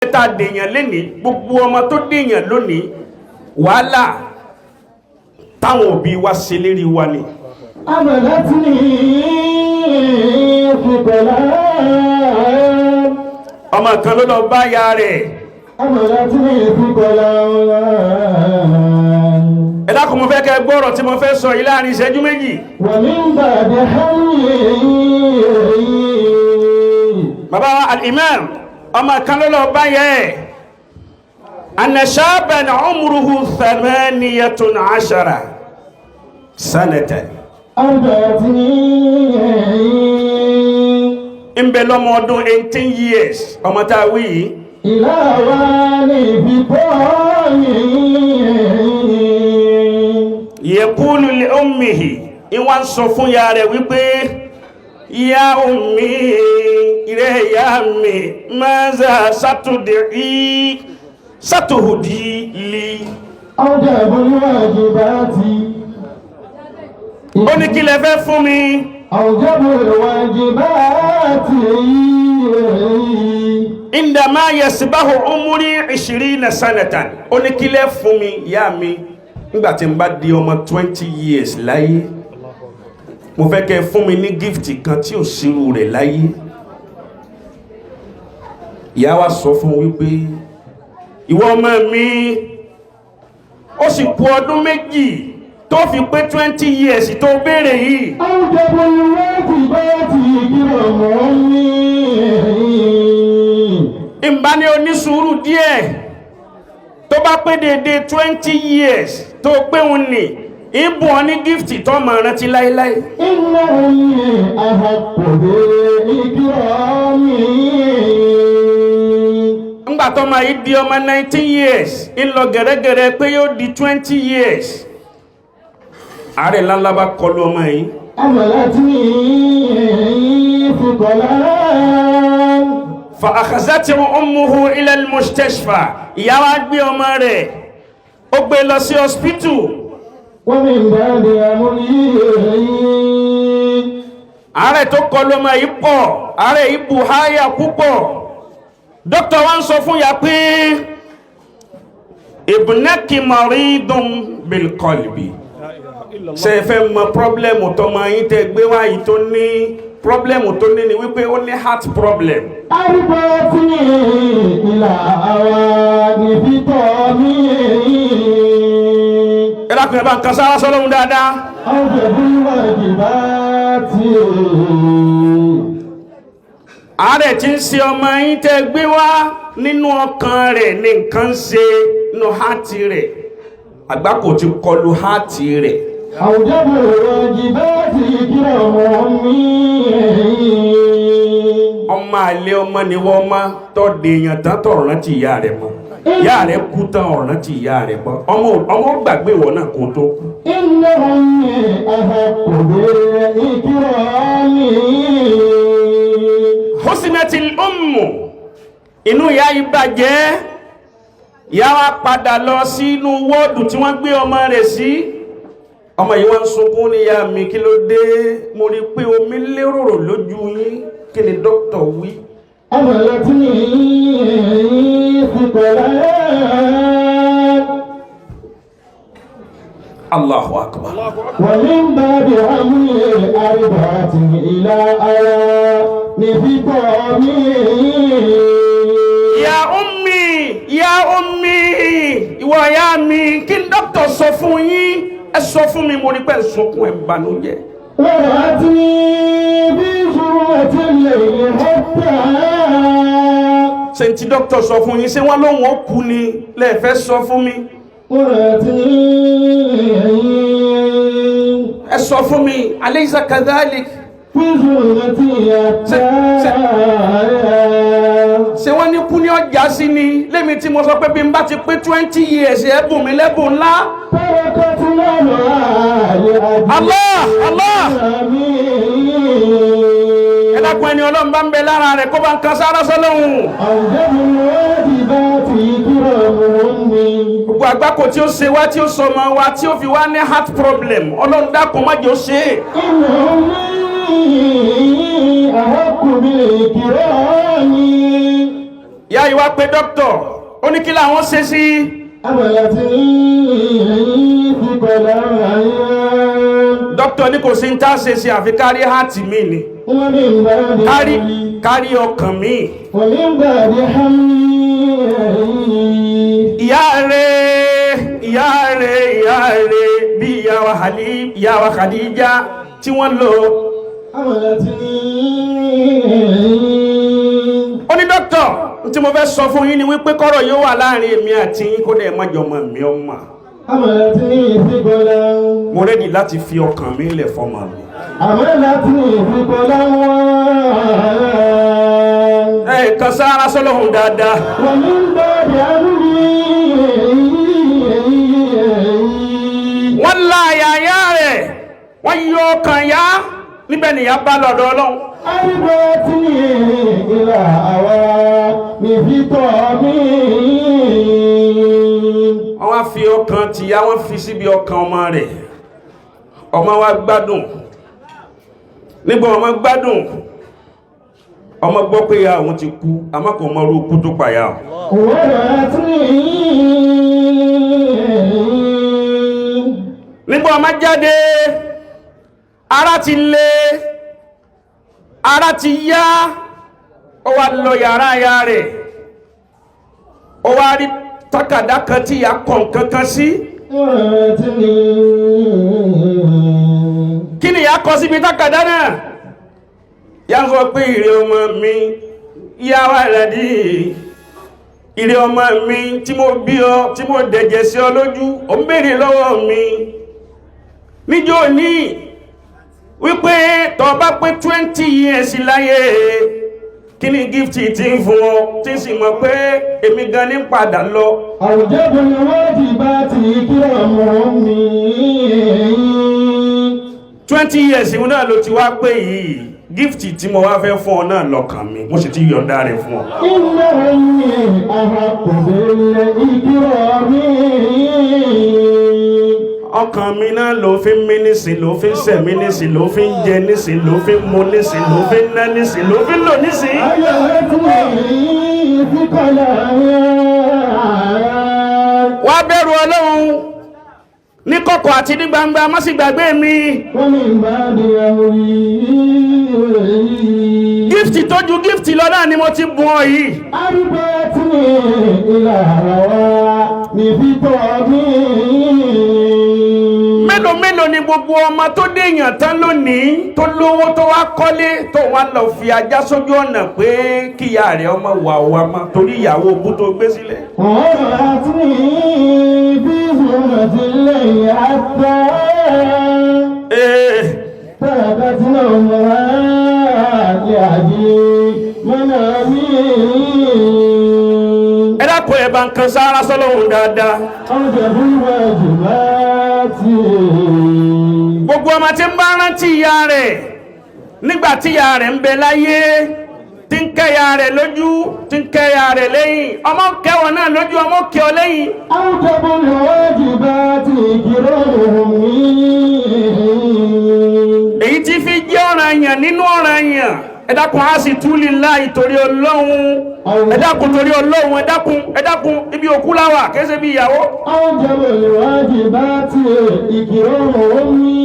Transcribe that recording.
ta dèèyàn lénìí gbogbo ọmọ tó dèèyàn lónìí wàhálà táwọn òbí wa ṣe lérí wa ni. Amalatni fi kalam. Ọmọ kan ló lọ bá ya rẹ̀. Amalatni fi kalam. Ẹ dákun mo fẹ́ kẹ́ gbọ́rọ̀ tí mo fẹ́ sọ yìí láàrin ìṣẹ́jú méjì. Wa min ba'di hayyi. Bàbá wa al-imam ọmọ kan ló lọ bá yẹ anna shaban umruhu 18 sanatan. ń bẹ lọ́mọ ọdún 18 years ọmọ tá a wí yìí. Ila wani fi tọ́yì. Yaqulu li ummihi ìwà ń sọ fún ya rẹ̀ wípé ya ummi ire ya mi maza satuhudi li. Awjabul wajibati. Ó ní kí lẹ fẹ́ fún mi. Awjabul wajibati. Indama yasbahu umri 20 sanatan. Ó ní kí lẹ fún mi ya mi nígbà tí n bá di ọmọ 20 years láyé. Mo fẹ́ kẹ́ fún mi ní gift kan tí ò sírú rẹ̀ láyé. Ìyá wa sọ fún wípé ìwọ ọmọ mi ó sì kù ọdún méjì tó fi pé 20 years tó béèrè yìí. Awjabul wajibati ìgbìmọ̀ ní. Ìbá ní onísùúrù díẹ̀ tó bá pé dédé 20 years tó pé òun ní ìbù ọ ní gift tó máa rántí láíláí. Inna ahaqqu ikrami. Ńgbà tó máa yí di ọmọ 19 years ń lọ gẹ̀rẹ́gẹ̀rẹ́ pé yóò di 20 years. Ààrẹ ńláńlá bá kọlu ọmọ yìí. Amalatni fi kalam. Fa akhazathu ummuhu ila al-mustashfa. Ìyá wa gbé ọmọ rẹ̀ ó gbé lọ sí hospital. Wa min ba'di amrihi. Ààrẹ tó kọlu ọmọ yìí pọ̀, ààrẹ yìí bù háyà púpọ̀. Dókítà wa ń sọ fún ya pé ibnaki maridun bil qalbi. Ṣé ẹ fẹ́ mọ pọ́blẹ́mù tọmọ yín tẹ́ gbé wá yìí tó ní pọ́blẹ́mù tó ní ni wípé ó ní heart problem. Arbati ila awani fi tọ́mi. Ẹ dákun ẹ bá ń kan sára sọ́lọ́run dáadáa. Awjabul wajibati. Ààrẹ tí ń ṣe ọmọ yín tẹ́ gbé wá nínú ọkàn rẹ̀ ní nǹkan ṣe nínú háàtì rẹ̀. Àgbákò ti kọlu háàtì rẹ̀. Awjabul wajibati ìgbìmọ̀. Ọmọ àlè ọmọ ni wọ́n má tọ́ dèèyàn tán tọ̀ rántí ìyá rẹ̀ mọ́. Ìyá rẹ̀ kú tán ọ̀rántí ìyá rẹ̀ mọ́. Ọmọ gbàgbé ìwọ náà kó tó kú. Inna ahaqqu ikrami. Husnatil ummu inú ìyá yìí bàjẹ́. Ìyá wa padà lọ sínú wọ́ọ̀dù tí wọ́n gbé ọmọ rẹ̀ sí. Ọmọ yìí wọ́n ń sunkún ní ìyá mi kí ló dé? Mo rí pé omi lérò lójú yín. Kí ni dókítà wí? Amalatni fi kalam. Allahu akbar. Wa min ba'di amrihi arba'atin ila awani fi tọ́mi. Ya ummi, ya ummi, ìwọ ìyá mi, kí ni dókítà sọ fún yín? Ẹ sọ fún mi, mo rí pé sunkún ẹ̀ ń banújẹ́. Wa'atni bi zulmatil layli hatta. Ṣé tí dókítà sọ fún yín ṣé wọ́n lóhun ó kú ni lẹ́ẹ̀fẹ́ sọ fún mi? Wa'atni. Ẹ sọ fún mi, alaysa kadhalik? Fi zulmati hatta. Ṣé wọ́n ní kú ní ọjà sí ni lémi tí mo sọ pé bí n bá ti pé 20 years ẹ̀bùn mi lẹ́bùn ńlá. Allah, Allah. Ẹ dákun ẹni Ọlọ́run bá ń bẹ lára rẹ̀ kó bá ń kan sára sọ́lọ́hun. Gbogbo àgbákò tí ó ṣe wá tí ó sọ ọmọ wa tí ó fi wá ní heart problem Ọlọ́run dákun má jẹ́ ó ṣe. أحق بالكرام ìyá yìí wá pé dókítọ̀ ó ní kí làwọn ṣe sí. Dókítọ̀ ní kò sí ń tá ṣe sí àfi kárí háàtì mi ni kárí ọkàn mi. ìyá rẹ̀ bí ìyá wa Khadija tí wọ́n lò. ó ní dókítọ̀ tí mo fẹ́ sọ fún yín ni wípé kọ́rọ̀ yóò wà láàrin èmi àti yín kó dẹ̀ mọ́jọ mọ́ mi ọmọ. mo rẹ́dì láti fi ọkàn mi lẹ̀ fọ́mọ mi. Kan sára sọ́lọ́hun dáadáa. Wọ́n láyà yá rẹ̀ wọ́n yọ ọkàn yá níbẹ̀ nìyà bá lọ́dọ̀ Ọlọ́run. Wọ́n wá fi ọkàn tìyá wọ́n fi síbi ọkàn ọmọ rẹ̀. Ọmọ wa gbádùn. Nígbà ọmọ gbádùn, ọmọ gbọ́ pé ya àwọn ti kú, àmọ́ kò mọ orúkú tó pàyà. Nígbà ọmọ jáde, ara ti lé, ara ti yá, ó wá lọ yàrá ya rẹ̀, ó wá rí tákàdá kan tí ya kọ̀ kankan sí. Kí ni ya kọ síbi tákàdá náà? Ya sọ pé ìrẹ ọmọ mi yá wà lẹ́dí, ìrẹ ọmọ mi tí mo bí ọ tí mo dẹ̀jẹ̀ sí ọ lójú o ń bèèrè lọ́wọ́ mi níjọ́ ní wípé tó bá pé 20 years láyé kí ni gift tí ń fún ọ tí sì mọ̀ pé èmi gan ní padà lọ. àwùjẹ́bùn ni wọ́n ti bá ti kí ọmọ mi 20 years ìwọ̀n náà ló ti wá pé yìí gift tí mo wá fẹ́ fún ọ náà lọ́kàn mi mo sì ti yọ̀ǹda rẹ̀ fún ọ. iná ẹ̀yìn àhàkùnbẹ̀lẹ̀ ìkírọ̀ mi. ọkàn mi náà ló fi ń mí nísìn ló fi ń sẹ̀mí nísìn ló fi ń jẹ nísìn ló fi ń mu nísìn ló fi ń ná nísìn ló fi ń lò nísìn. ayọ̀ ẹ̀tún ẹ̀yìn fíkọ̀lá wá bẹ̀rù Ọlọ́run ní kọ̀kọ̀ àti ní gbangba má sì gbàgbé mi. wọ́n ní ìbáàdì ẹ̀rí. Gíftì tó ju gíftì lọ náà ni mo ti bùn ọ yìí. arúgbó tí ní ìlà ara wa ní fífọ́ mi. Mélòó mélòó ni gbogbo ọmọ tó déèyàn tán lónìí tó lówó tó wá kọ́lé tó wá lọ fi ajá sójú ọ̀nà pé kíyà rẹ̀ ọmọ wà wà má torí ìyàwó bú tó gbé sílẹ̀. ọ̀rọ̀ àti ní bí ìṣúná ti lẹ́yìn àtọ́. tàbí náà mọ̀ àti àjí mọ́nà mi. Ẹ dákun ẹ̀ bá ń kan sára sọ́lọ́hun dáadáa. ọjọ́ fúnra jù láti. Gbogbo ọmọ tí ń bá rántí ìyá rẹ̀ nígbà tí ìyá rẹ̀ ń bẹ láyé tí ń kẹ́yà rẹ̀ lójú tí ń kẹ́yà rẹ̀ lẹ́yìn ọmọ kẹwọ̀ náà lójú ọmọ kẹ ọ lẹ́yìn. ọjọ́ fúnra jù bá ti kìrọ̀ mi. Èyí tí fi jẹ́ ọ̀ranyàn nínú ọ̀ranyàn ẹ dákun á sì tú lillahi torí Ọlọ́run ẹ dákun torí Ọlọ́run ẹ dákun ibi òkú láwà kése bí ìyàwó. ọjọ́ fúnra jù bá ti kìrọ̀ mi.